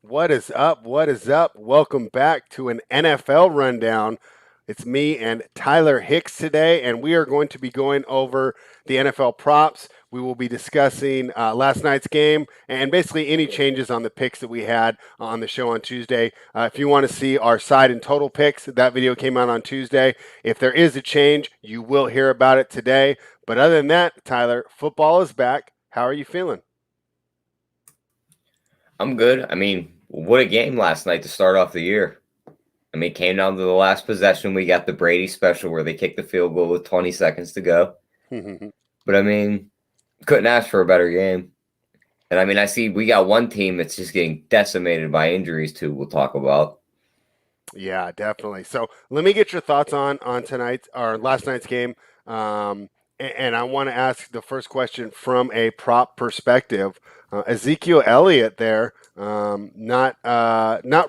What is up? What is up? Welcome back to an NFL rundown. It's me and Tyler Hicks today, and we are going to be going over the NFL props. We will be discussing last night's game and basically any changes on the picks that we had on the show on Tuesday. If you want to see our side and total picks, that video came out on Tuesday. If there is a change, you will hear about it today. But other than that, Tyler, football is back. How are you feeling? I'm good. What a game last night to start off the year. It came down to the last possession. We got the Brady special where they kicked the field goal with 20 seconds to go. But couldn't ask for a better game. And I see we got one team that's just getting decimated by injuries too. We'll talk about. Yeah, definitely. So let me get your thoughts on tonight's or last night's game. And I want to ask the first question from a prop perspective. Ezekiel Elliott there, not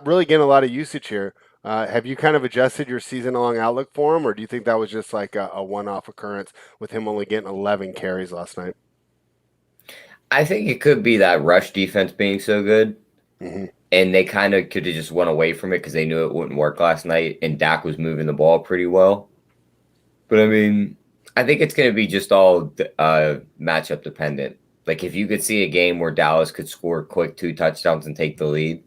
really getting a lot of usage here. Have you kind of adjusted your season-long outlook for him, or do you think that was just like a one-off occurrence with him only getting 11 carries last night? I think it could be that rush defense being so good. Mm-hmm. And they kind of could have just went away from it because they knew it wouldn't work last night. And Dak was moving the ball pretty well. But I think it's going to be just all matchup dependent. Like if you could see a game where Dallas could score quick 2 touchdowns and take the lead,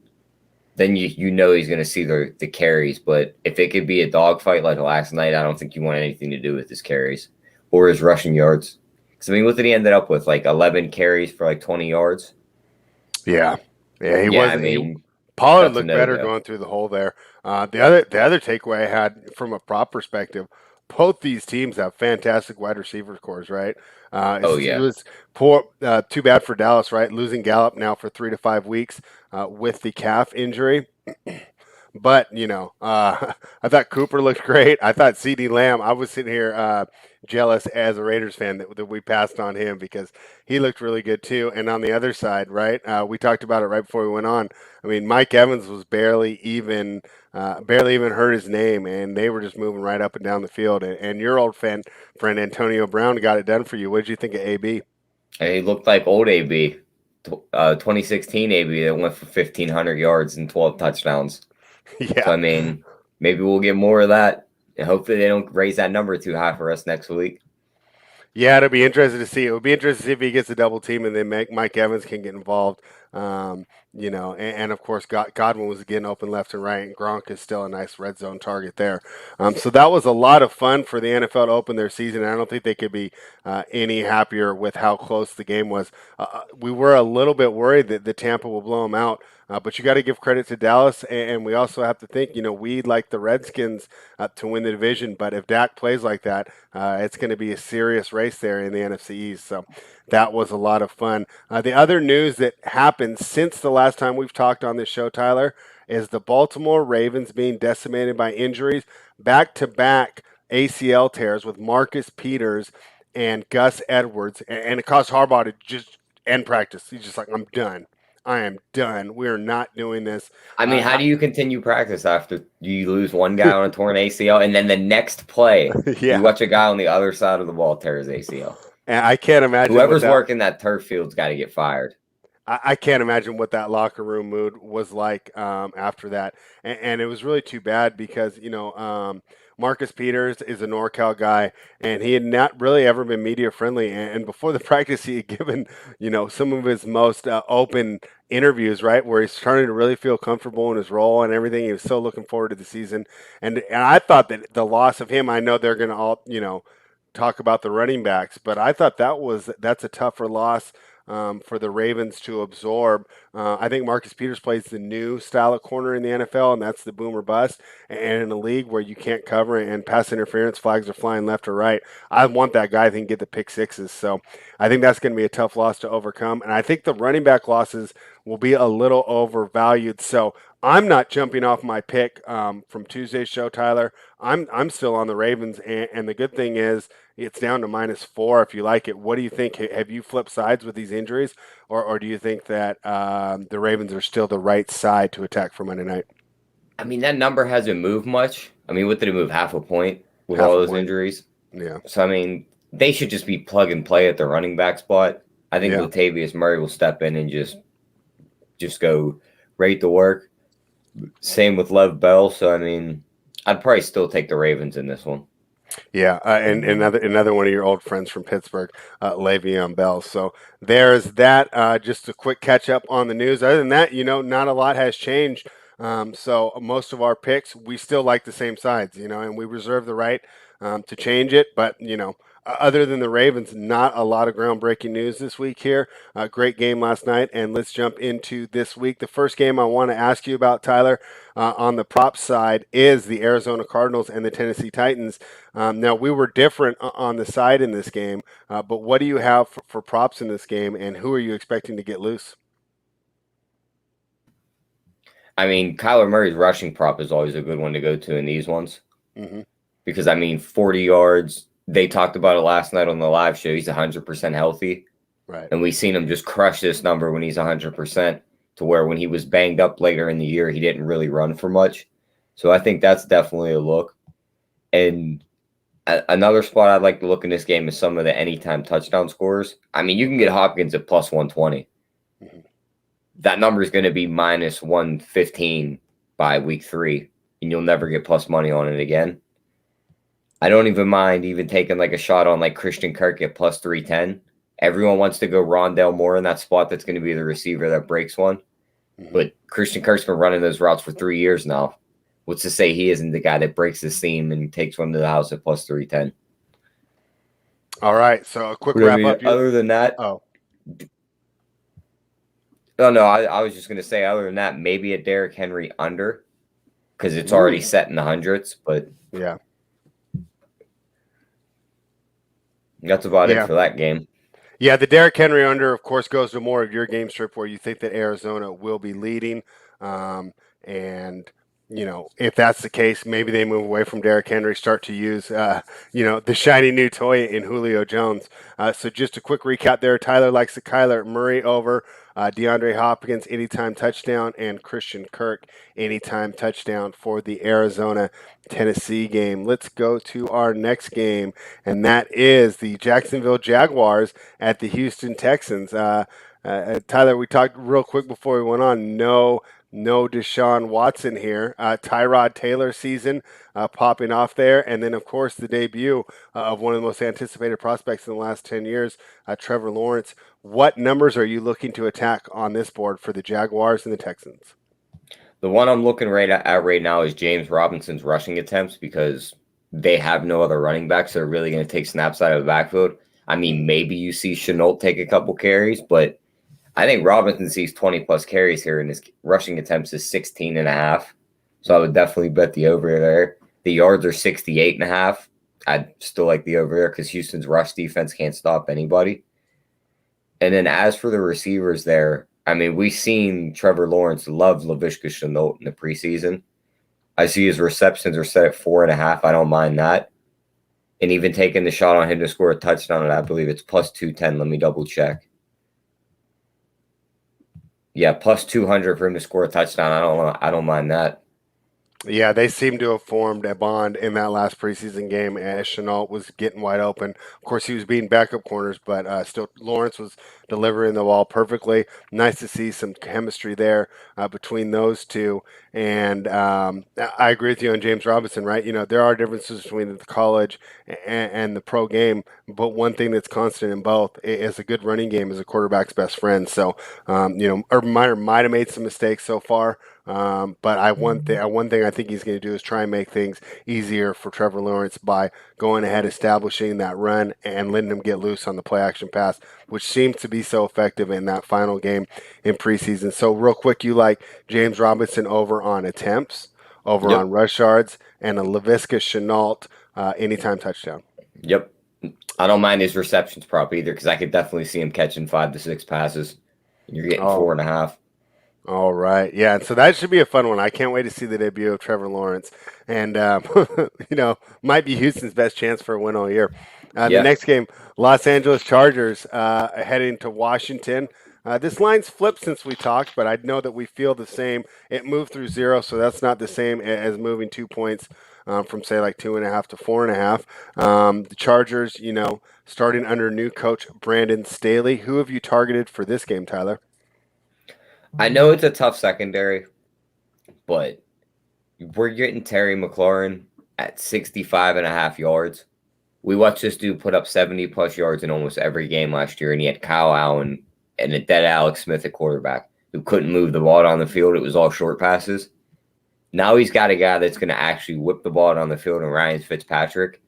then you know he's going to see the carries. But if it could be a dogfight like last night, I don't think you want anything to do with his carries or his rushing yards. Because what did he end up with? Like 11 carries for like 20 yards. Yeah, yeah, he Yeah, wasn't. Pollard that's a looked better no-go. going through the hole there. The other takeaway I had from a prop perspective, both these teams have fantastic wide receiver cores, right? Oh It yeah. was poor, too bad for Dallas, right? Losing Gallup now for 3 to 5 weeks with the calf injury. But I thought Cooper looked great. I thought C.D. Lamb. I was sitting here jealous as a Raiders fan that we passed on him because he looked really good too. And on the other side, right, we talked about it right before we went on. I mean, Mike Evans was barely even heard his name, and they were just moving right up and down the field. And your old friend Antonio Brown got it done for you. What did you think of AB? And he looked like old AB, 2016 AB that went for 1,500 yards and 12 touchdowns. So Yeah. maybe we'll get more of that. And hopefully they don't raise that number too high for us next week. Yeah, it'll be interesting to see. It would be interesting to see if he gets a double team and then Mike Evans can get involved. And of course, Godwin was getting open left and right, and Gronk is still a nice red zone target there. So that was a lot of fun for the NFL to open their season. I don't think they could be any happier with how close the game was. We were a little bit worried that the Tampa will blow them out. But you got to give credit to Dallas, and we also have to think, we like the Redskins to win the division. But if Dak plays like that, it's going to be a serious race there in the NFC East. So that was a lot of fun. The other news that happened since the last time we've talked on this show, Tyler, is the Baltimore Ravens being decimated by injuries, back-to-back ACL tears with Marcus Peters and Gus Edwards, and it caused Harbaugh to just end practice. He's just like, I'm done. I am done. We are not doing this. How do you continue practice after you lose one guy on a torn ACL and then the next play you Yeah, watch a guy on the other side of the ball tear his ACL? and I can't imagine what Whoever's that. working that turf field's got to get fired. I can't imagine what that locker room mood was like after that, and it was really too bad because Marcus Peters is a NorCal guy, and he had not really ever been media friendly. And before the practice, he had given some of his most open interviews, right, where he's starting to really feel comfortable in his role and everything. He was so looking forward to the season, and I thought that the loss of him, I know they're going to all talk about the running backs, but I thought that's a tougher loss for the Ravens to absorb. I think Marcus Peters plays the new style of corner in the NFL, and that's the boom or bust. And in a league where you can't cover and pass interference flags are flying left or right, I want that guy that can get the pick sixes. So I think that's going to be a tough loss to overcome. And I think the running back losses will be a little overvalued. So I'm not jumping off my pick from Tuesday's show, Tyler. I'm still on the Ravens, and the good thing is it's down to -4 if you like it. What do you think? Have you flipped sides with these injuries, or do you think that the Ravens are still the right side to attack for Monday night? That number hasn't moved much. What did it move? Half a point with Half all a those point. injuries? Yeah. So, they should just be plug and play at the running back spot. I think Yeah. Latavius Murray will step in and just go ready to work. Same with Lev Bell. So, I mean, I'd probably still take the Ravens in this one. Yeah, and another one of your old friends from Pittsburgh, Le'Veon Bell. So there's that. Just a quick catch up on the news. Other than that, not a lot has changed. So most of our picks, we still like the same sides, and we reserve the right to change it. But other than the Ravens, not a lot of groundbreaking news this week here. Great game last night, and let's jump into this week. The first game I want to ask you about, Tyler, on the prop side is the Arizona Cardinals and the Tennessee Titans. Now, we were different on the side in this game, but what do you have for props in this game, and who are you expecting to get loose? I mean, Kyler Murray's rushing prop is always a good one to go to in these ones. Mm-hmm. Because, I mean, 40 yards, they talked about it last night on the live show. He's 100% healthy. Right. And we've seen him just crush this number when he's 100%, to where when he was banged up later in the year, he didn't really run for much. So I think that's definitely a look. And another spot I'd like to look in this game is some of the anytime touchdown scores. I mean, you can get Hopkins at plus 120. Mm-hmm. That number is going to be minus 115 by week 3, and you'll never get plus money on it again. I don't even mind even taking like a shot on like Christian Kirk at plus 310. Everyone wants to go Rondale Moore in that spot. That's going to be the receiver that breaks one. Mm-hmm. But Christian Kirk's been running those routes for 3 years now. What's to say he isn't the guy that breaks the seam and takes one to the house at plus 310? All right. So a quick wrap up. Other than that, no, I was just going to say, other than that, maybe a Derrick Henry under, because it's already set in the hundreds. But yeah, that's about it for that game. Yeah, the Derrick Henry under, of course, goes to more of your game strip where you think that Arizona will be leading. And if that's the case, maybe they move away from Derrick Henry, start to use, the shiny new toy in Julio Jones. So just a quick recap there. Tyler likes the Kyler Murray over, DeAndre Hopkins anytime touchdown, and Christian Kirk anytime touchdown for the Arizona-Tennessee game. Let's go to our next game, and that is the Jacksonville Jaguars at the Houston Texans. Tyler, we talked real quick before we went on. No Deshaun Watson here. Tyrod Taylor season popping off there. And then, of course, the debut of one of the most anticipated prospects in the last 10 years, Trevor Lawrence. What numbers are you looking to attack on this board for the Jaguars and the Texans? The one I'm looking at right now is James Robinson's rushing attempts, because they have no other running backs that are really going to take snaps out of the backfield. I mean, maybe you see Shenault take a couple carries, but I think Robinson sees 20-plus carries here, and his rushing attempts is 16.5. So I would definitely bet the over there. The yards are 68.5. I'd still like the over there because Houston's rush defense can't stop anybody. And then as for the receivers there, I mean, we've seen Trevor Lawrence love Laviska Shenault in the preseason. I see his receptions are set at 4.5. I don't mind that. And even taking the shot on him to score a touchdown, and I believe it's plus 210. Let me double check. Yeah, plus 200 for him to score a touchdown. I don't mind that. Yeah, they seem to have formed a bond in that last preseason game as Shenault was getting wide open. Of course, he was beating backup corners, but still Lawrence was delivering the ball perfectly. Nice to see some chemistry there between those two. And I agree with you on James Robinson, right? There are differences between the college and the pro game, but one thing that's constant in both is a good running game is a quarterback's best friend. So, Urban Meyer might have made some mistakes so far. But one thing I think he's going to do is try and make things easier for Trevor Lawrence by going ahead, establishing that run, and letting him get loose on the play action pass, which seems to be so effective in that final game in preseason. So real quick, you like James Robinson over on attempts, over on rush yards, and a Laviska Shenault anytime touchdown. Yep. I don't mind his receptions prop either, because I could definitely see him catching 5 to 6 passes. You're getting 4.5. All right. Yeah. And so that should be a fun one. I can't wait to see the debut of Trevor Lawrence. And, might be Houston's best chance for a win all year. The next game, Los Angeles Chargers heading to Washington. This line's flipped since we talked, but I know that we feel the same. It moved through 0, so that's not the same as moving 2 points from, say, like 2.5 to 4.5. The Chargers, starting under new coach Brandon Staley. Who have you targeted for this game, Tyler? I know it's a tough secondary, but we're getting Terry McLaurin at 65 and a half yards. We watched this dude put up 70 plus yards in almost every game last year, and he had Kyle Allen and a dead Alex Smith at quarterback who couldn't move the ball down the field. It was all short passes. Now he's got a guy that's going to actually whip the ball down the field, and Ryan Fitzpatrick,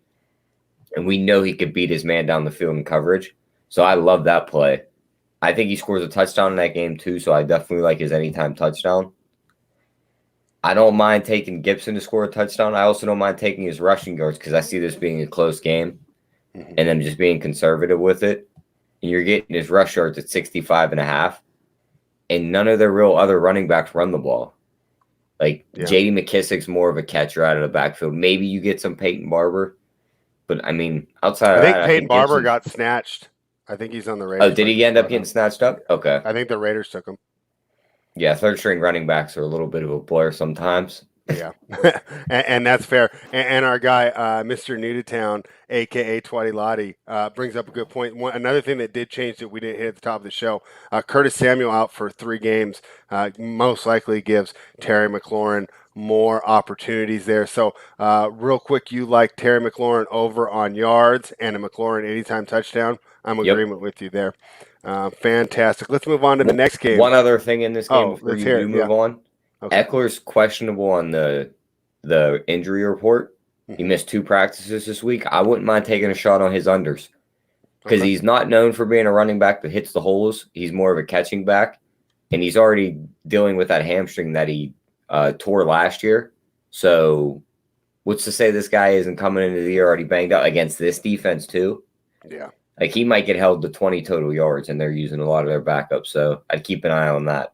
and we know he could beat his man down the field in coverage. So I love that play. I think he scores a touchdown in that game too, so I definitely like his anytime touchdown. I don't mind taking Gibson to score a touchdown. I also don't mind taking his rushing yards because I see this being a close game and them just being conservative with it. And you're getting his rush yards at 65 and a half. And none of their real other running backs run the ball. Like J.D. McKissick's more of a catcher out of the backfield. Maybe you get some Peyton Barber. But, I mean, outside of that, I think Peyton Barber got snatched. I think he's on the Raiders. Oh, did he end up getting snatched up? Okay. I think the Raiders took him. Yeah, third-string running backs are a little bit of a blur sometimes. Yeah, and that's fair. And our guy, Mr. New to Town, a.k.a. Twatty Lottie, brings up a good point. Another thing that did change that we didn't hit at the top of the show, Curtis Samuel out for 3 games, most likely gives Terry McLaurin more opportunities there. So real quick, you like Terry McLaurin over on yards and a McLaurin anytime touchdown? I'm in agreement with you there. Fantastic. Let's move on to the next game. One other thing in this game before you do move on. Okay. Eckler's questionable on the injury report. He missed 2 practices this week. I wouldn't mind taking a shot on his unders because he's not known for being a running back that hits the holes. He's more of a catching back, and he's already dealing with that hamstring that he tore last year. So what's to say this guy isn't coming into the year already banged up against this defense too? Yeah. Like he might get held to 20 total yards, and they're using a lot of their backups. So I'd keep an eye on that.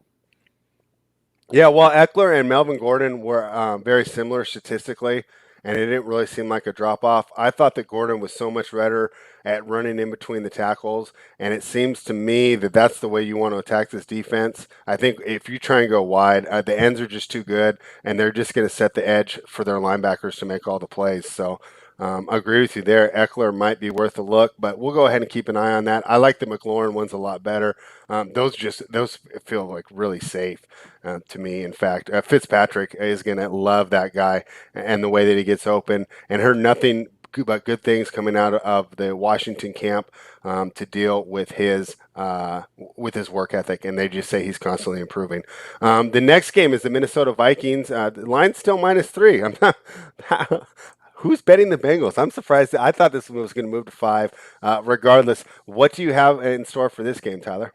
Yeah, well, Eckler and Melvin Gordon were very similar statistically, and it didn't really seem like a drop-off. I thought that Gordon was so much better at running in between the tackles, and it seems to me that that's the way you want to attack this defense. I think if you try and go wide, the ends are just too good, and they're just going to set the edge for their linebackers to make all the plays. So I agree with you there. Eckler might be worth a look, but we'll go ahead and keep an eye on that. I like the McLaurin ones a lot better. Those feel like really safe to me. In fact, Fitzpatrick is going to love that guy and the way that he gets open, and heard nothing but good things coming out of the Washington camp to deal with his work ethic, and they just say he's constantly improving. The next game is the Minnesota Vikings. The line's still -3. I'm not. Who's betting the Bengals? I'm surprised. I thought this one was going to move to 5. Regardless, what do you have in store for this game, Tyler?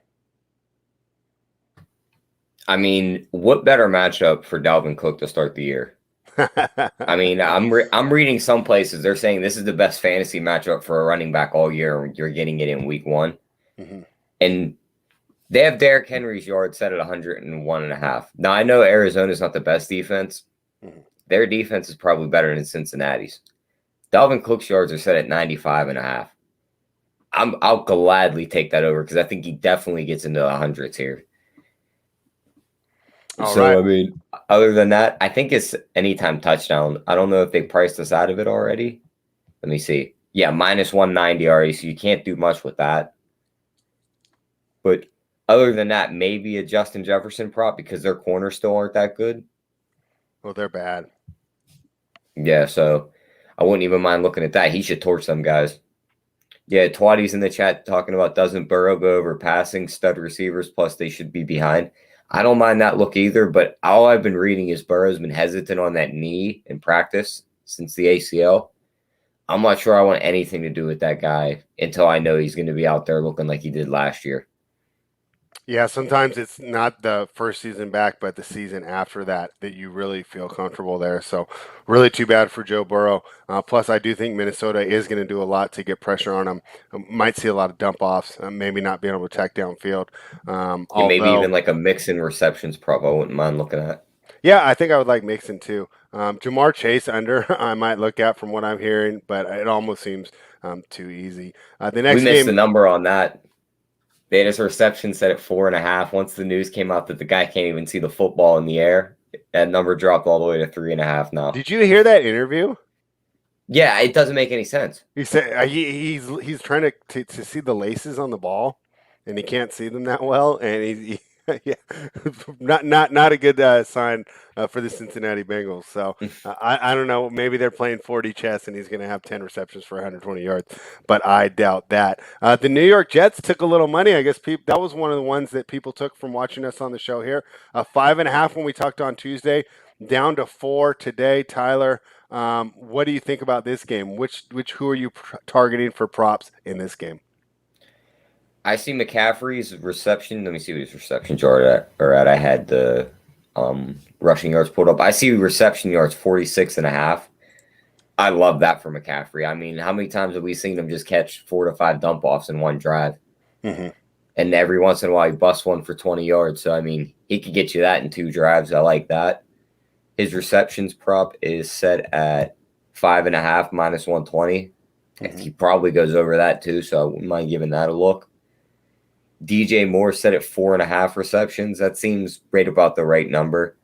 I mean, what better matchup for Dalvin Cook to start the year? I mean, I'm reading some places they're saying this is the best fantasy matchup for a running back all year. You're getting it in week 1, and they have Derrick Henry's yard set at 101.5. Now I know Arizona's not the best defense. Their defense is probably better than Cincinnati's. Dalvin Cook's yards are set at 95.5. I'll gladly take that over because I think he definitely gets into the hundreds here. I mean, other than that, I think it's anytime touchdown. I don't know if they priced us out of it already. Let me see. Yeah, -190 already, so you can't do much with that. But other than that, maybe a Justin Jefferson prop because their corners still aren't that good. Well, they're bad. Yeah, so I wouldn't even mind looking at that. He should torch them guys. Yeah, Twatty's in the chat talking about doesn't Burrow go over passing stud receivers, plus they should be behind. I don't mind that look either, but all I've been reading is Burrow's been hesitant on that knee in practice since the ACL. I'm not sure I want anything to do with that guy until I know he's going to be out there looking like he did last year. Yeah, sometimes it's not the first season back, but the season after that you really feel comfortable there. So really too bad for Joe Burrow. Plus, I do think Minnesota is going to do a lot to get pressure on him. Might see a lot of dump-offs, maybe not being able to attack downfield. Maybe even like a Mixon receptions prop I wouldn't mind looking at. Yeah, I think I would like Mixon too. Jamar Chase under I might look at from what I'm hearing, but it almost seems too easy. The next we missed game, the number on that. They had his reception set at 4.5. Once the news came out that the guy can't even see the football in the air, that number dropped all the way to 3.5 now. Did you hear that interview? Yeah, it doesn't make any sense. He said he's trying to see the laces on the ball, and he can't see them that well. And Yeah, not a good sign for the Cincinnati Bengals. So I don't know. Maybe they're playing 40 chess, and he's going to have 10 receptions for 120 yards, but I doubt that. The New York Jets took a little money. I guess that was one of the ones that people took from watching us on the show here. 5.5 when we talked on Tuesday, down to 4 today. Tyler, what do you think about this game? Which who are you targeting for props in this game? I see McCaffrey's reception. Let me see what his receptions are at. I had the rushing yards pulled up. I see reception yards 46.5. I love that for McCaffrey. I mean, how many times have we seen him just catch 4 to 5 dump offs in one drive? Mm-hmm. And every once in a while, he busts one for 20 yards. So, I mean, he could get you that in 2 drives. I like that. His receptions prop is set at 5.5 minus 120. Mm-hmm. He probably goes over that too. So, I wouldn't mind giving that a look. DJ Moore set at 4.5 receptions. That seems right about the right number.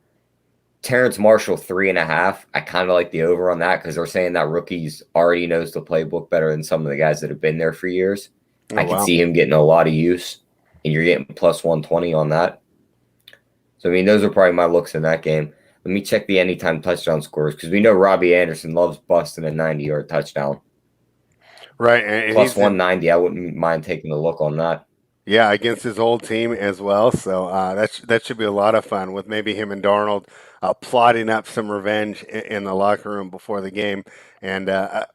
Terrence Marshall 3.5. I kind of like the over on that because they're saying that rookies already knows the playbook better than some of the guys that have been there for years. Oh, I can wow. see him getting a lot of use, and you're getting plus 120 on that. So, I mean, those are probably my looks in that game. Let me check the anytime touchdown scores because we know Robbie Anderson loves busting a 90-yard touchdown. Right, and Plus he's 190. I wouldn't mind taking a look on that. yeah, against his old team as well. So that should be a lot of fun with maybe him and Darnold plotting up some revenge in the locker room before the game, and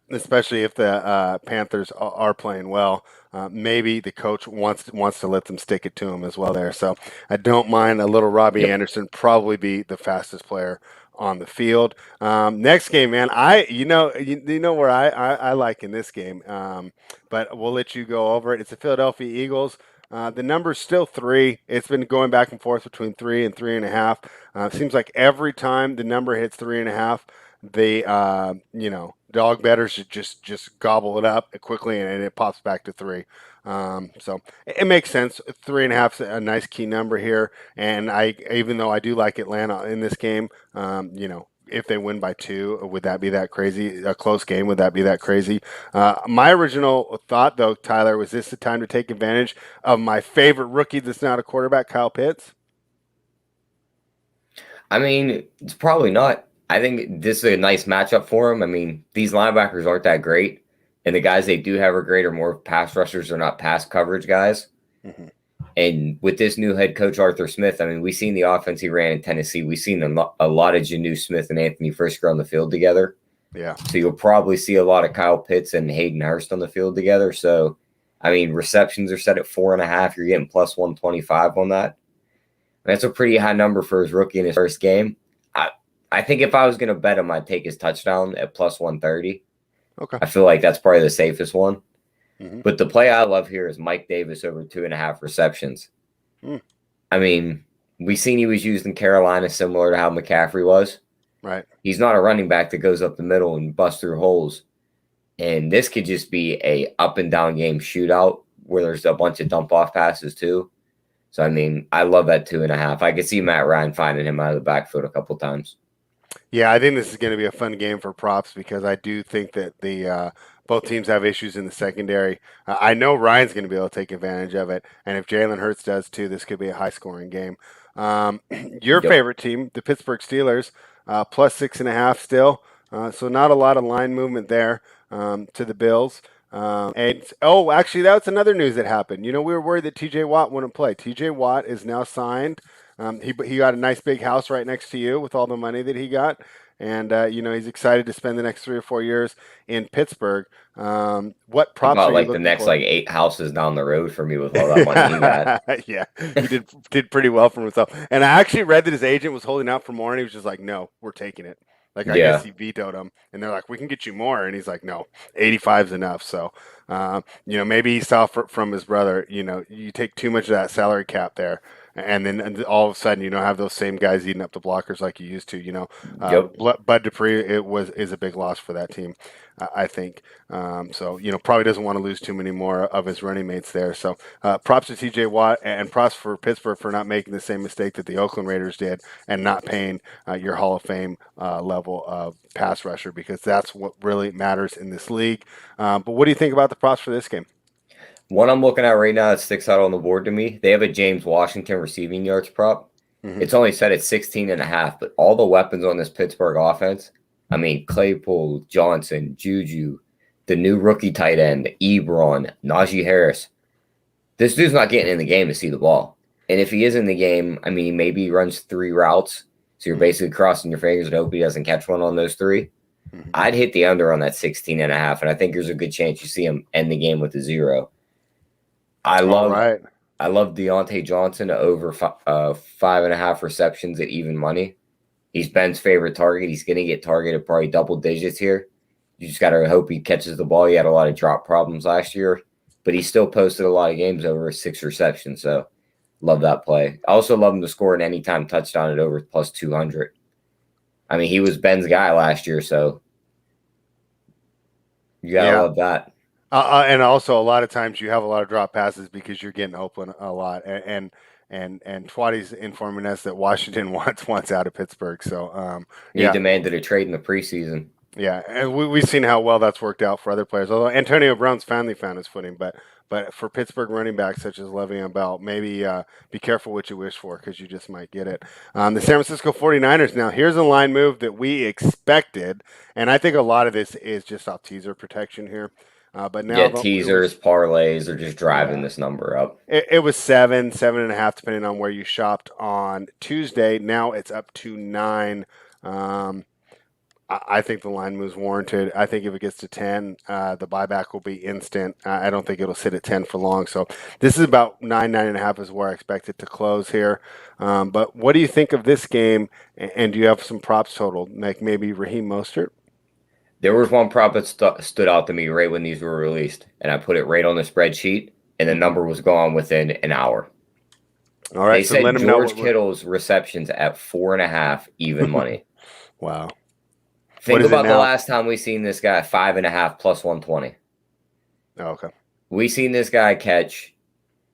especially if the Panthers are playing well. Maybe the coach wants to let them stick it to him as well there. So I don't mind a little Robbie Yep. Anderson probably be the fastest player on the field. Next game, man, you know where I like in this game, but we'll let you go over it. It's the Philadelphia Eagles. The number's still 3. It's been going back and forth between 3 and 3.5. Seems like every time the number hits 3.5, the dog betters should just gobble it up quickly, and it pops back to 3. So it makes sense. 3.5 is a nice key number here, and even though I do like Atlanta in this game, if they win by 2, would that be that crazy? A close game, would that be that crazy? My original thought, though, Tyler, was this the time to take advantage of my favorite rookie that's not a quarterback, Kyle Pitts? I mean, it's probably not. I think this is a nice matchup for him. I mean, these linebackers aren't that great, and the guys they do have are great are more pass rushers. They're not pass coverage guys. Mm-hmm. And with this new head coach, Arthur Smith, I mean, we've seen the offense he ran in Tennessee. We've seen a lot of Janu Smith and Anthony Frisker on the field together. Yeah. So you'll probably see a lot of Kyle Pitts and Hayden Hurst on the field together. So, I mean, receptions are set at 4.5. You're getting plus 125 on that. That's a pretty high number for his rookie in his first game. I think if I was going to bet him, I'd take his touchdown at plus 130. Okay. I feel like that's probably the safest one. Mm-hmm. But the play I love here is Mike Davis over 2.5 receptions. Mm. I mean, we seen he was used in Carolina similar to how McCaffrey was. Right. He's not a running back that goes up the middle and busts through holes. And this could just be a up and down game shootout where there's a bunch of dump off passes too. So, I mean, I love that 2.5. I could see Matt Ryan finding him out of the backfield a couple times. Yeah, I think this is going to be a fun game for props because I do think that the both teams have issues in the secondary. I know Ryan's going to be able to take advantage of it, and if Jalen Hurts does too, this could be a high-scoring game. Your Yep. favorite team, the Pittsburgh Steelers, plus 6.5 still, so not a lot of line movement there to the Bills. Actually, that's another news that happened. We were worried that T.J. Watt wouldn't play. T.J. Watt is now signed. He got a nice big house right next to you with all the money that he got, and he's excited to spend the next 3 or 4 years in Pittsburgh. What He props bought are you like the looking next for? 8 houses down the road for me with all that money he got. Yeah, he did pretty well for himself. And I actually read that his agent was holding out for more, and he was just like, "No, we're taking it." Like I guess Yeah. he vetoed him, and they're like, "We can get you more," and he's like, "No, 85's enough." So, maybe he saw from his brother. You take too much of that salary cap there, and then all of a sudden, have those same guys eating up the blockers like you used to. Yep. Bud Dupree is a big loss for that team, I think. So probably doesn't want to lose too many more of his running mates there. So props to T.J. Watt and props for Pittsburgh for not making the same mistake that the Oakland Raiders did and not paying your Hall of Fame level of pass rusher because that's what really matters in this league. But what do you think about the props for this game? One I'm looking at right now that sticks out on the board to me. They have a James Washington receiving yards prop. Hmm. It's only set at 16.5, but all the weapons on this Pittsburgh offense, I mean, Claypool, Johnson, Juju, the new rookie tight end, Ebron, Najee Harris. This dude's not getting in the game to see the ball. And if he is in the game, I mean, maybe he runs 3 routes. So you're basically crossing your fingers and hope he doesn't catch one on those 3. Hmm. I'd hit the under on that 16.5, and I think there's a good chance you see him end the game with a 0. I All love right. I love Deontay Johnson to over 5.5 receptions at even money. He's Ben's favorite target. He's going to get targeted probably double digits here. You just got to hope he catches the ball. He had a lot of drop problems last year, but he still posted a lot of games over 6 receptions. So love that play. I also love him to score an anytime touchdown at over plus 200. I mean, he was Ben's guy last year, so you got to Yeah. love that. And also, a lot of times you have a lot of drop passes because you're getting open a lot. And Twatty's informing us that Washington wants out of Pittsburgh. So He yeah, demanded a trade in the preseason. yeah, and we've seen how well that's worked out for other players. Although Antonio Brown's finally found his footing, but for Pittsburgh running backs such as Le'Veon Bell, maybe be careful what you wish for because you just might get it. The San Francisco 49ers now, here's a line move that we expected, and I think a lot of this is just off teaser protection here. But now Yeah, it was, teasers, parlays are just driving yeah, this number up. it was 7.5, depending on where you shopped on Tuesday. Now it's up to 9. Um, I think the line moves warranted. I think if it gets to 10, the buyback will be instant. I don't think it'll sit at 10 for long. So this is about 9.5 is where I expect it to close here. But what do you think of this game? And do you have some props total, like maybe Raheem Mostert? There was one prop that stood out to me right when these were released, and I put it right on the spreadsheet, and the Mhm. number was gone within an hour. All They right, so let said him know George what we're. Kittle's receptions at 4.5 even money. Wow. What Think is it about the now? last time we seen this guy 5.5 plus 120. Oh, okay. We seen this guy catch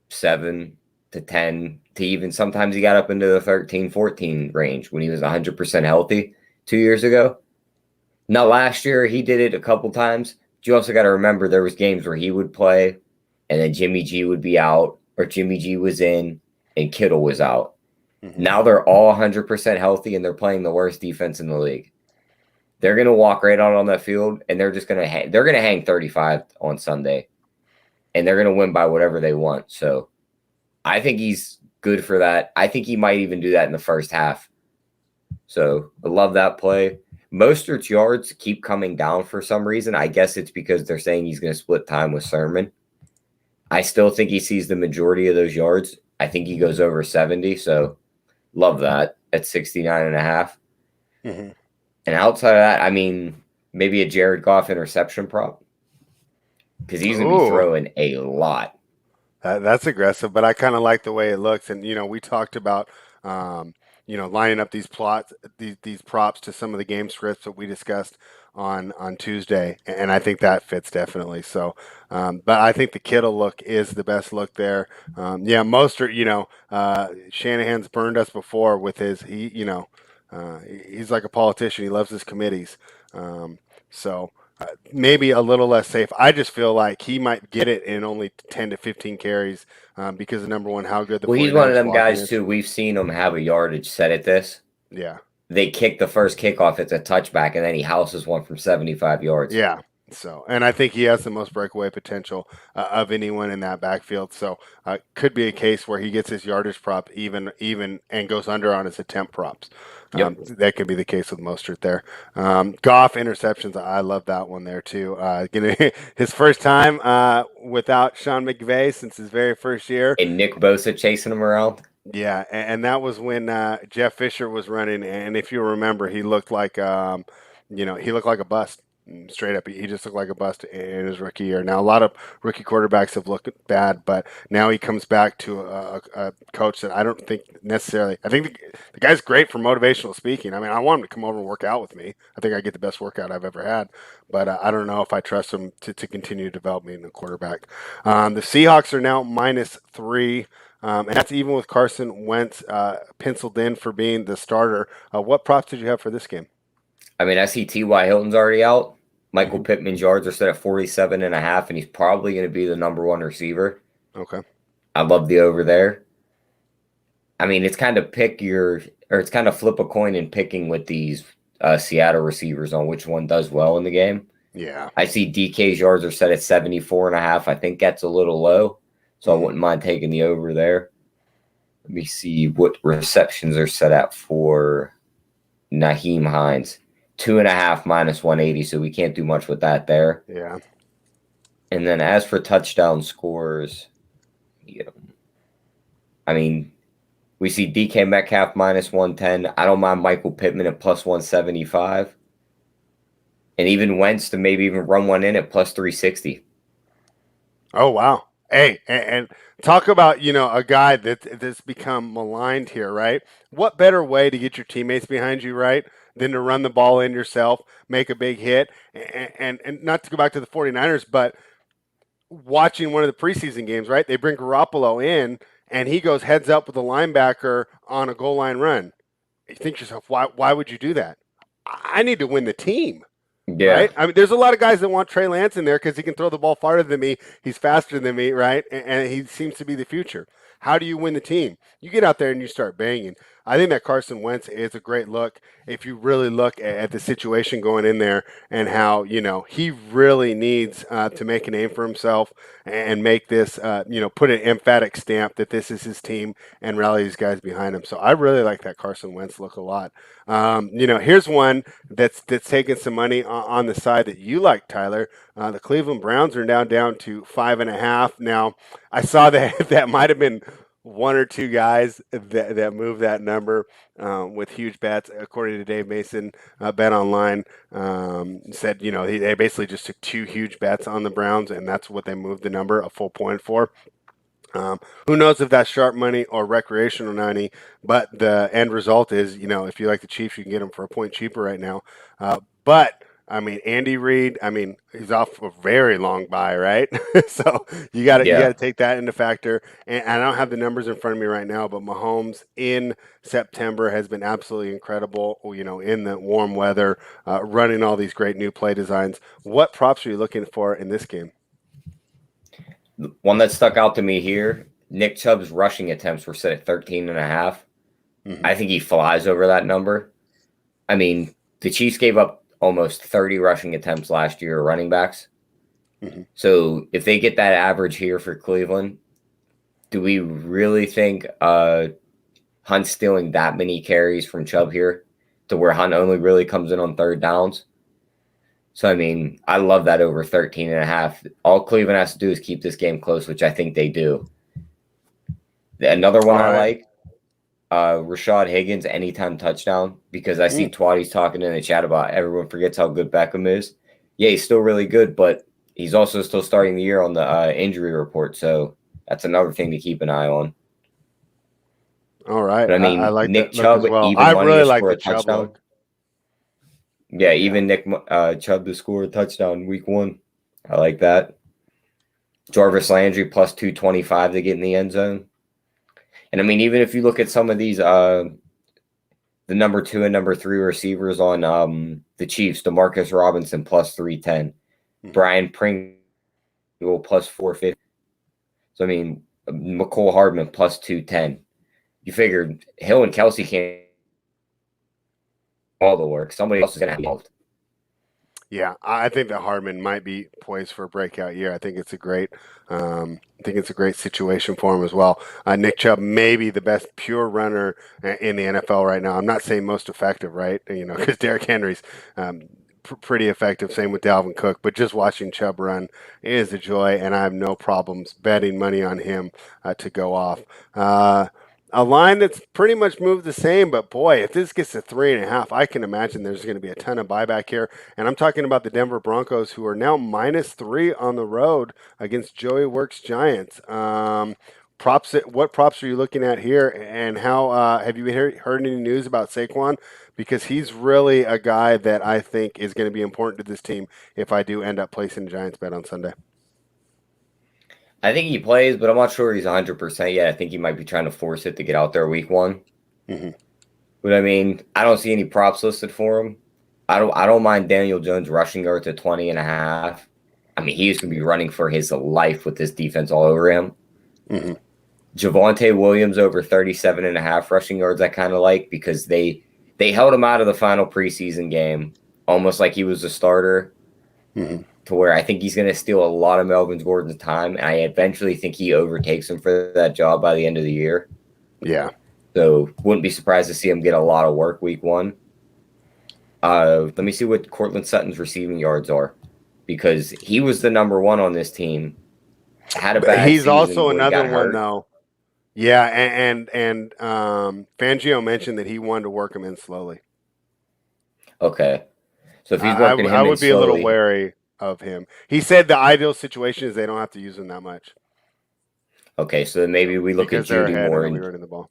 7 to 10 to even sometimes he got up into the 13, 14 range when he was 100% healthy 2 years ago. Now, last year he did it a couple times. But you also got to remember there was games where he would play, and then Jimmy G would be out, or Jimmy G was in, and Kittle was out. Hmm. Now they're all 100% healthy, and they're playing the worst defense in the league. They're gonna walk right out on that field, and they're just gonna hang. They're gonna hang 35 on Sunday, and they're gonna win by whatever they want. So I think he's good for that. I think he might even do that in the first half. So I love that play. Mostert's yards keep coming down for some reason. I guess it's because they're saying he's going to split time with Sermon. I still think he sees the majority of those yards. I think he goes over 70. So love that at 69.5. Hmm. And outside of that, I mean, maybe a Jared Goff interception prop because he's going to be Ooh. throwing a lot. That's aggressive, but I kind of like the way it looks. And we talked about um, lining up these plots, these props to some of the game scripts that we discussed on Tuesday, and I think that fits definitely. So, but I think the Kittle look is the best look there. Yeah, Mostert, Shanahan's burned us before with his he's like a politician. He loves his committees. So maybe a little less safe. I just feel like he might get it in only 10 to 15 carries because of number one, how good the Well, he's one of 49ers them blocking guys, is. too. We've seen him have a yardage set at this. Yeah. They kick the first kickoff, it's a touchback, and then he houses one from 75 yards. Yeah. So, and I think he has the most breakaway potential of anyone in that backfield. So, could be a case where he gets his yardage prop even, and goes under on his attempt props. Yep. That could be the case with Mostert there. Goff interceptions, I love that one there too. His first time without Sean McVay since his very first year. And Nick Bosa chasing him around. Yeah, and that was when Jeff Fisher was running, and if you remember, he looked like he looked like a bust. Straight up, he just looked like a bust in his rookie year. Now, a lot of rookie quarterbacks have looked bad, but now he comes back to a coach that I don't think necessarily. I think the guy's great for motivational speaking. I mean, I want him to come over and work out with me. I think I get the best workout I've ever had, but I don't know if I trust him to continue to develop me in a quarterback. The Seahawks are now -3. And that's even with Carson Wentz penciled in for being the starter. What props did you have for this game? I mean, I see T.Y. Hilton's already out. Michael Hmm. Pittman's yards are set at 47.5, and he's probably going to be the number one receiver. Okay. I love the over there. I mean, it's kind of it's kind of flip a coin and picking with these Seattle receivers on which one does well in the game. Yeah. I see DK's yards are set at 74.5. I think that's a little low, so I Hmm. wouldn't mind taking the over there. Let me see what receptions are set at for Naheem Hines. 2.5 minus 180, so we can't do much with that there. Yeah. And then as for touchdown scores, yeah, I mean, we see DK Metcalf minus 110. I don't mind Michael Pittman at plus 175. And even Wentz to maybe even run one in at plus 360. Oh wow. Hey, and talk about a guy that's become maligned here, right? What better way to get your teammates behind you, right, than to run the ball in yourself, make a big hit, and not to go back to the 49ers, but watching one of the preseason games, right? They bring Garoppolo in, and he goes heads up with a linebacker on a goal line run. You think to yourself, why would you do that? I need to win the team. Yeah. Right? I mean, there's a lot of guys that want Trey Lance in there because he can throw the ball farther than me. He's faster than me, right? And he seems to be the future. How do you win the team? You get out there and you start banging. I think that Carson Wentz is a great look if you really look at the situation going in there and how, he really needs to make a name for himself and make this, put an emphatic stamp that this is his team and rally these guys behind him. So I really like that Carson Wentz look a lot. Here's one that's taking some money on the side that you like, Tyler. The Cleveland Browns are now down to 5.5. Now, I saw that that might have been one or two guys that moved that number with huge bets. According to Dave Mason, Bet Online said, they basically just took two huge bets on the Browns, and that's what they moved the number a full point for. Who knows if that's sharp money or recreational money, but the end result is, if you like the Chiefs, you can get them for a point cheaper right now. But I mean, Andy Reid, I mean, he's off a very long bye, right? So you got to Yeah. take that into factor. And I don't have the numbers in front of me right now, but Mahomes in September has been absolutely incredible. In the warm weather, running all these great new play designs. What props are you looking for in this game? One that stuck out to me here, Nick Chubb's rushing attempts were set at 13.5. Mm-hmm. I think he flies over that number. I mean, the Chiefs gave up almost 30 rushing attempts last year, running backs. Mm-hmm. So if they get that average here for Cleveland, do we really think Hunt's stealing that many carries from Chubb here to where Hunt only really comes in on third downs? So, I mean, I love that over 13.5. All Cleveland has to do is keep this game close, which I think they do. Another one All I right. like, Rashad Higgins anytime touchdown, because I see Mm. Twatty's talking in the chat about everyone forgets how good Beckham is. Yeah, he's still really good, but he's also still starting the year on the injury report. So that's another thing to keep an eye on. All right. But I I mean, like Nick that look Chubb, as well. even I money really to like score the a Chubb touchdown. look. Yeah, Yeah. even Nick Chubb to score a touchdown week 1. I like that. Jarvis Landry plus 225 to get in the end zone. And I mean, even if you look at some of these, the number 2 and number 3 receivers on the Chiefs, Demarcus Robinson plus 310, Mhm. Brian Pringle plus 450. So I mean, McCole Hardman plus 210. You figured Hill and Kelsey can't do all the work. Somebody else is going to have involved. Yeah, I think that Hardman might be poised for a breakout year. I think it's a great situation for him as well. Nick Chubb may be the best pure runner in the NFL right now. I'm not saying most effective, right? Because Derrick Henry's pretty effective. Same with Dalvin Cook. But just watching Chubb run is a joy, and I have no problems betting money on him to go off. A line that's pretty much moved the same, but boy, if this gets to 3.5, I can imagine there's going to be a ton of buyback here. And I'm talking about the Denver Broncos, who are now -3 on the road against Joey Works Giants. Props. What props are you looking at here? And how have you heard any news about Saquon? Because he's really a guy that I think is going to be important to this team if I do end up placing a Giants bet on Sunday. I think he plays, but I'm not sure he's 100% yet. I think he might be trying to force it to get out there week 1. Mm-hmm. But I mean, I don't see any props listed for him. I don't mind Daniel Jones rushing yards at 20 and a half. I mean, he's going to be running for his life with this defense all over him. Hmm. Javonte Williams over 37 and a half rushing yards I kind of like because they held him out of the final preseason game almost like he was a starter Hmm. to where I think he's going to steal a lot of Melvin Gordon's time, and I eventually think he overtakes him for that job by the end of the year. Yeah. So wouldn't be surprised to see him get a lot of work week one. Let me see what Cortland Sutton's receiving yards are because he was the number one on this team. Had a But bad he's season also where he another got one hurt. though. Yeah, and Fangio mentioned that he wanted to work him in slowly. Okay. So if he's I working I him in would be a little slowly, wary of him. He said the ideal situation is they don't have to use him that much. okay, so then maybe So we look at because they're Judy ahead and more. they'll be And running the ball.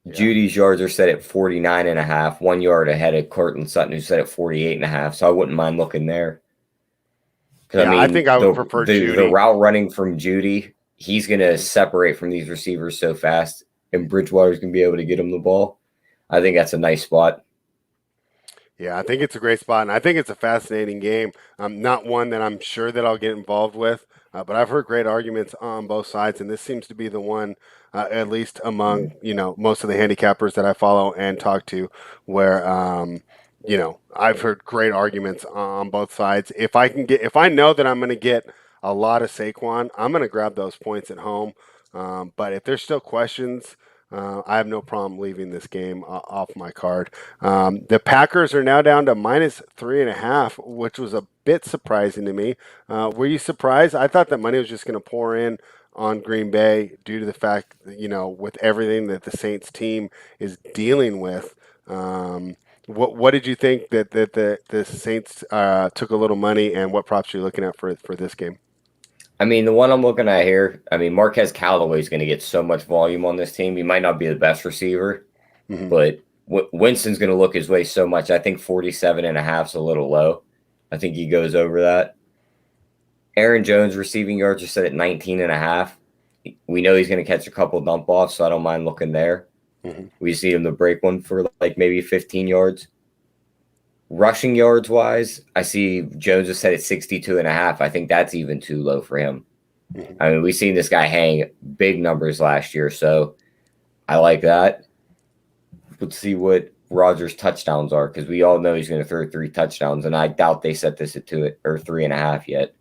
Yeah. Judy's yards are set at 49 and a half, 1 yard ahead of Cortland Sutton, who's set at 48 and a half. So I wouldn't mind looking there. Because I Yeah, I mean, think I would the, prefer the the Judy. route running from Judy, he's gonna Mhm. separate from these receivers so fast, and Bridgewater's gonna be able to get him the ball. I think that's a nice spot. Yeah, I think it's a great spot, and I think it's a fascinating game. Not one that I'm sure that I'll get involved with, but I've heard great arguments on both sides, and this seems to be the one, at least among most of the handicappers that I follow and talk to, where I've heard great arguments on both sides. If I know that I'm going to get a lot of Saquon, I'm going to grab those points at home. But if there's still questions, I have no problem leaving this game off my card. The Packers are now down to -3.5, which was a bit surprising to me. Were you surprised? I thought that money was just going to pour in on Green Bay due to the fact that, with everything that the Saints team is dealing with. What did you think that the Saints took a little money, and what props are you looking at for this game? I mean, the one I'm looking at here, I mean, Marquez Callaway is going to get so much volume on this team. He might not be the best receiver, Hmm. but Winston's going to look his way so much. I think 47 and a half is a little low. I think he goes over that. Aaron Jones receiving yards are set at 19 and a half. We know he's going to catch a couple dump offs, so I don't mind looking there. Hmm. We see him to break one for like maybe 15 yards. Rushing yards wise, I see Jones is set at 62 and a half. I think that's even too low for him. Hmm. I mean, we've seen this guy hang big numbers last year, so I like that. Let's see what Rogers' touchdowns are because we all know he's going to throw 3 touchdowns, and I doubt they set this at 2 or 3.5 yet.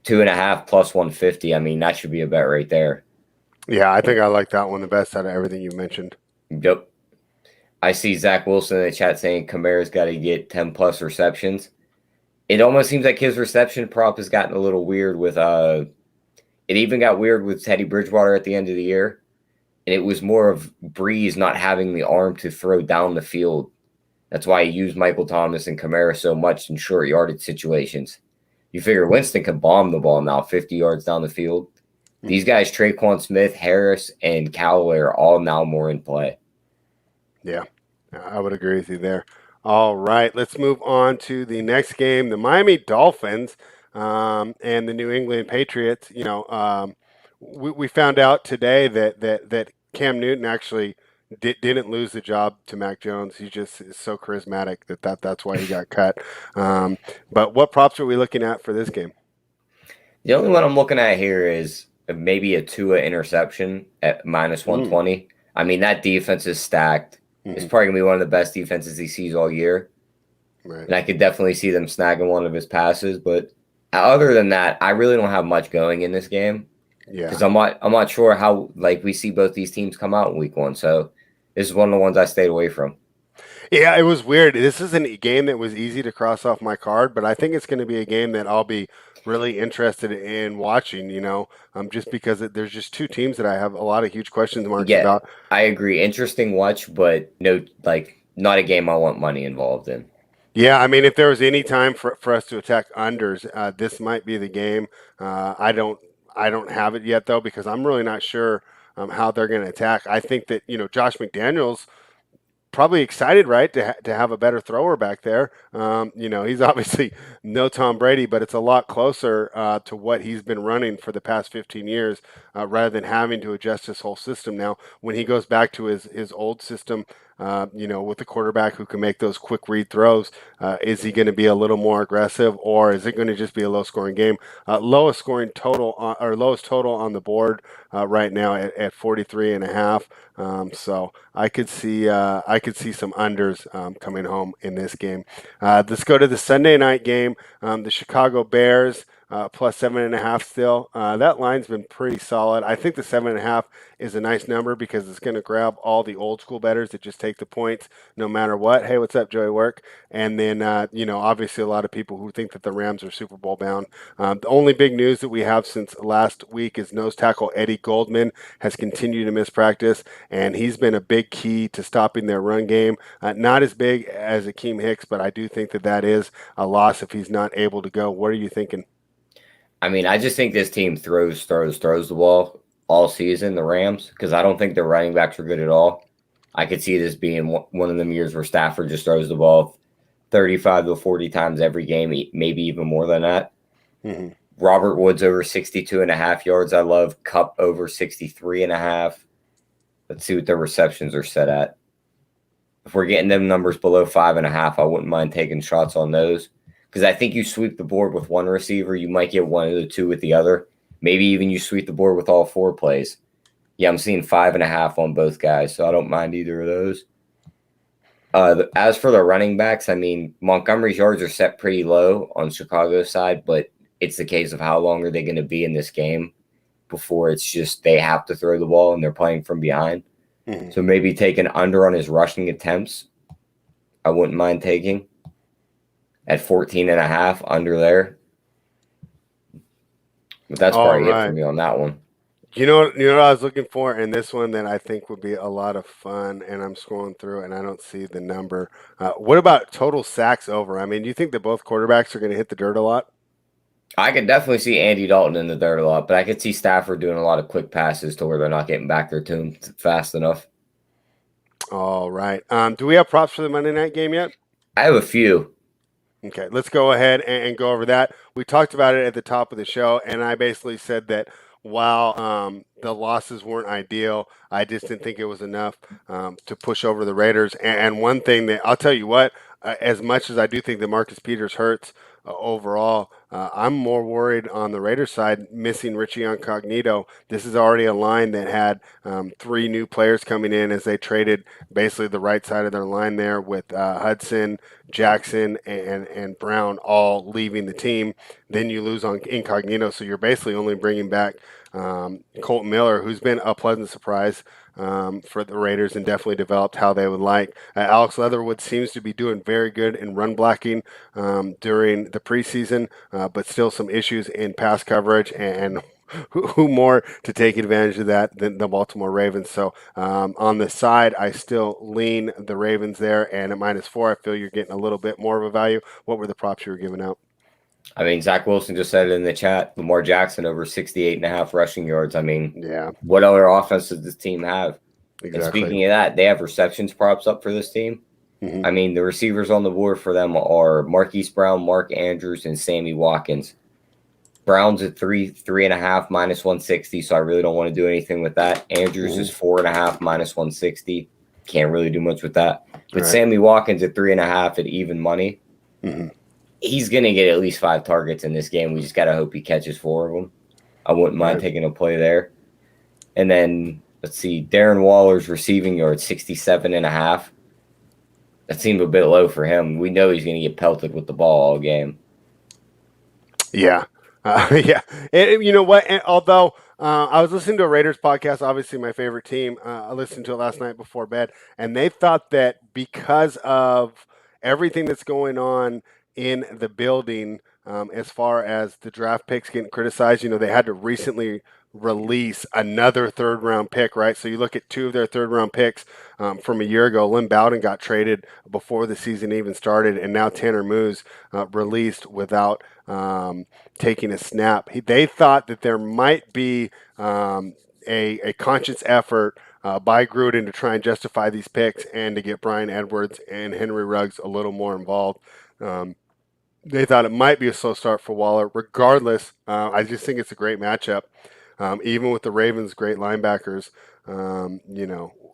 2.5 plus 150. I mean, that should be a bet right there. Yeah, I think I like that one the best out of everything you mentioned. Yep. I see Zach Wilson in the chat saying Kamara's got to get 10 plus receptions. It almost seems like his reception prop has gotten a little weird with it even got weird with Teddy Bridgewater at the end of the year. And it was more of Breeze not having the arm to throw down the field. That's why he used Michael Thomas and Kamara so much in short yardage situations. You figure Winston can bomb the ball now 50 yards down the field. Mhm. These guys, Traquan Smith, Harris, and Callaway, are all now more in play. Yeah, I would agree with you there. All right, let's move on to the next game. The Miami Dolphins and the New England Patriots. We found out today that Cam Newton actually didn't lose the job to Mac Jones. He just is so charismatic that's why he got cut. Um, but what props are we looking at for this game? The only one I'm looking at here is maybe a Tua interception at minus Mm, 120. I mean, that defense is stacked. It's mhm. probably going to be one of the best defenses he sees all year. Right. And I could definitely see them snagging one of his passes. But other than that, I really don't have much going in this game Yeah. because I'm not sure how like we see both these teams come out in week one. So this is one of the ones I stayed away from. Yeah, it was weird. This isn't a game that was easy to cross off my card, but I think it's going to be a game that I'll be really interested in watching, just because there's just two teams that I have a lot of huge questions marks Yeah, about. I agree. Interesting watch, but no, like not a game I want money involved in. Yeah, I mean, if there was any time for us to attack unders, this might be the game. I don't have it yet though because I'm really not sure how they're going to attack. I think that Josh McDaniels probably excited, right, to have a better thrower back there. He's obviously no Tom Brady, but it's a lot closer to what he's been running for the past 15 years, rather than having to adjust his whole system. Now, when he goes back to his old system, with the quarterback who can make those quick read throws. Is he going to be a little more aggressive, or is it going to just be a low scoring game? Lowest scoring total or lowest total on the board right now at 43 and a half. So I could see some unders coming home in this game. Let's go to the Sunday night game. The Chicago Bears. Plus 7.5 still. That line's been pretty solid. I think the 7.5 is a nice number because it's going to grab all the old school bettors that just take the points no matter what. Hey, what's up, Joey Work? And then, obviously a lot of people who think that the Rams are Super Bowl bound. The only big news that we have since last week is nose tackle Eddie Goldman has continued to miss practice, and he's been a big key to stopping their run game. Not as big as Akeem Hicks, but I do think that is a loss if he's not able to go. What are you thinking? I mean, I just think this team throws the ball all season, the Rams, because I don't think their running backs are good at all. I could see this being one of them years where Stafford just throws the ball 35 to 40 times every game, maybe even more than that. Mm-hmm. Robert Woods over 62.5 yards. I love Kupp over 63.5. Let's see what their receptions are set at. If we're getting them numbers below 5.5, I wouldn't mind taking shots on those. Because I think you sweep the board with one receiver, you might get one of the two with the other. Maybe even you sweep the board with all four plays. Yeah, I'm seeing 5.5 on both guys, so I don't mind either of those. As for the running backs, I mean, Montgomery's yards are set pretty low on Chicago's side, but it's the case of how long are they going to be in this game before it's just they have to throw the ball and they're playing from behind. Mm-hmm. So maybe take an under on his rushing attempts. I wouldn't mind taking at 14.5 under there. But that's probably it for me on that one. You know what I was looking for in this one that I think would be a lot of fun, and I'm scrolling through and I don't see the number. What about total sacks over? I mean, do you think that both quarterbacks are going to hit the dirt a lot? I could definitely see Andy Dalton in the dirt a lot, but I could see Stafford doing a lot of quick passes to where they're not getting back there to him fast enough. All right. Do we have props for the Monday night game yet? I have a few. Okay, let's go ahead and go over that. We talked about it at the top of the show, and I basically said that while the losses weren't ideal, I just didn't think it was enough to push over the Raiders. And one thing that I'll tell you what, as much as I do think that Marcus Peters hurts overall, I'm more worried on the Raiders side, missing Richie Incognito. This is already a line that had 3 new players coming in as they traded basically the right side of their line there with Hudson, Jackson, and Brown all leaving the team. Then you lose on Incognito, so you're basically only bringing back Colton Miller, who's been a pleasant surprise for the Raiders and definitely developed how they would like. Alex Leatherwood seems to be doing very good in run blocking during the preseason, but still some issues in pass coverage, and who more to take advantage of that than the Baltimore Ravens. So on the side, I still lean the Ravens there, and at -4, I feel you're getting a little bit more of a value. What were the props you were giving out? I mean, Zach Wilson just said it in the chat. Lamar Jackson over 68.5 rushing yards. I mean, yeah. What other offense does this team have? Exactly. And speaking of that, they have receptions props up for this team. Mm-hmm. I mean, the receivers on the board for them are Marquise Brown, Mark Andrews, and Sammy Watkins. Brown's at 3.5 -160, so I really don't want to do anything with that. Andrews is 4.5 -160. Can't really do much with that. But Sammy Watkins at 3.5 at even money. Mm-hmm. He's going to get at least 5 targets in this game. We just got to hope he catches 4 of them. I wouldn't mind taking a play there. And then, let's see, Darren Waller's receiving yard, 67.5. That seemed a bit low for him. We know he's going to get pelted with the ball all game. Yeah. Yeah. And you know what? And although I was listening to a Raiders podcast, obviously my favorite team. I listened to it last night before bed, and they thought that because of everything that's going on in the building, as far as the draft picks getting criticized, they had to recently release another 3rd-round pick, right? So you look at 2 of their 3rd-round picks from a year ago. Lynn Bowden got traded before the season even started, and now Tanner Moose released without taking a snap. They thought that there might be a conscious effort by Gruden to try and justify these picks and to get Brian Edwards and Henry Ruggs a little more involved. They thought it might be a slow start for Waller. Regardless, I just think it's a great matchup. Even with the Ravens' great linebackers,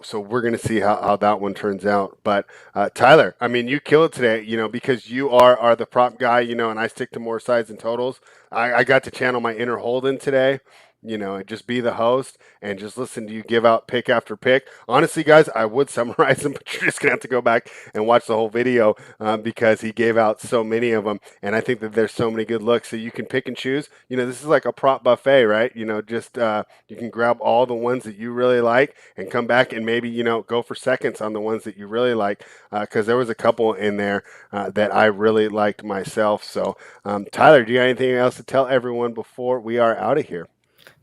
So we're going to see how that one turns out. But Tyler, I mean, you killed it today, because you are the prop guy, and I stick to more sides and totals. I got to channel my inner Holden today. And just be the host and just listen to you give out pick after pick. Honestly, guys, I would summarize them, but you're just gonna have to go back and watch the whole video because he gave out so many of them, and I think that there's so many good looks, so you can pick and choose. This is like a prop buffet, right? Just you can grab all the ones that you really like and come back and maybe go for seconds on the ones that you really like, because there was a couple in there that I really liked myself. So, Tyler, do you have anything else to tell everyone before we are out of here?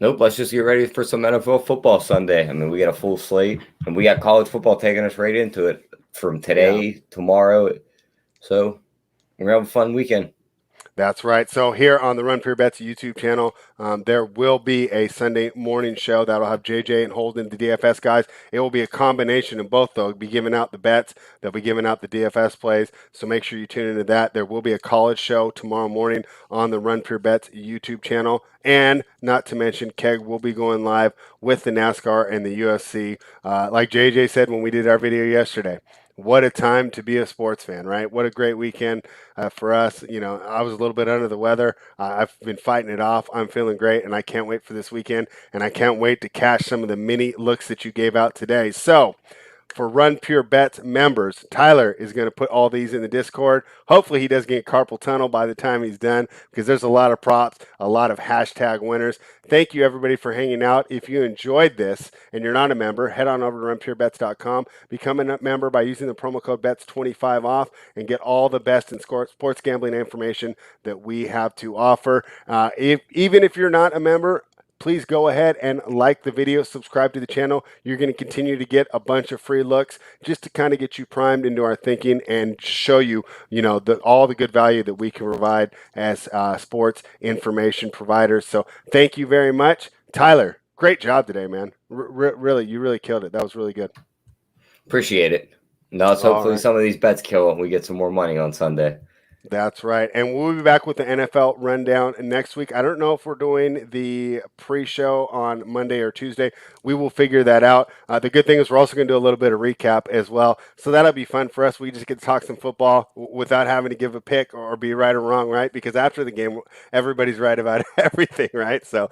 Nope, let's just get ready for some NFL football Sunday. I mean, we got a full slate, and we got college football taking us right into it from today, tomorrow. So we're going to have a fun weekend. That's right. So here on the Run for Your Bets YouTube channel, there will be a Sunday morning show that'll have JJ and Holden, the DFS guys. It will be a combination of both. They'll be giving out the bets. They'll be giving out the DFS plays. So make sure you tune into that. There will be a college show tomorrow morning on the Run for Your Bets YouTube channel. And not to mention, Keg will be going live with the NASCAR and the UFC. Like JJ said when we did our video yesterday, what a time to be a sports fan, right? What a great weekend for us. I was a little bit under the weather. I've been fighting it off. I'm feeling great, and I can't wait for this weekend, and I can't wait to cash some of the mini looks that you gave out today. So, for Run Pure Bets members, Tyler is going to put all these in the Discord. Hopefully he doesn't get carpal tunnel by the time he's done, because there's a lot of props, a lot of hashtag winners. Thank you, everybody, for hanging out. If you enjoyed this and you're not a member, head on over to runpurebets.com. Become a member by using the promo code BETS25 off and get all the best in sports gambling information that we have to offer. Even if you're not a member, please go ahead and like the video, subscribe to the channel. You're going to continue to get a bunch of free looks just to kind of get you primed into our thinking and show you, all the good value that we can provide as sports information providers. So thank you very much. Tyler, great job today, man. Really, you really killed it. That was really good. Appreciate it. Now let's hopefully some of these bets kill and we get some more money on Sunday. That's right. And we'll be back with the NFL rundown next week. I don't know if we're doing the pre-show on Monday or Tuesday. We will figure that out. The good thing is we're also going to do a little bit of recap as well. So that'll be fun for us. We just get to talk some football without having to give a pick or be right or wrong, right? Because after the game, everybody's right about everything, right? So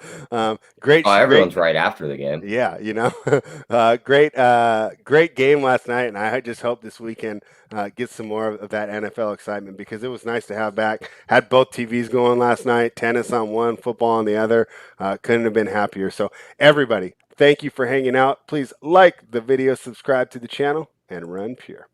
great. Oh, everyone's right after the game. Yeah, great game last night. And I just hope this weekend get some more of that NFL excitement, because it was nice to have back. Had both TVs going last night, tennis on one, football on the other. Couldn't have been happier. So everybody, thank you for hanging out. Please like the video, subscribe to the channel, and run pure.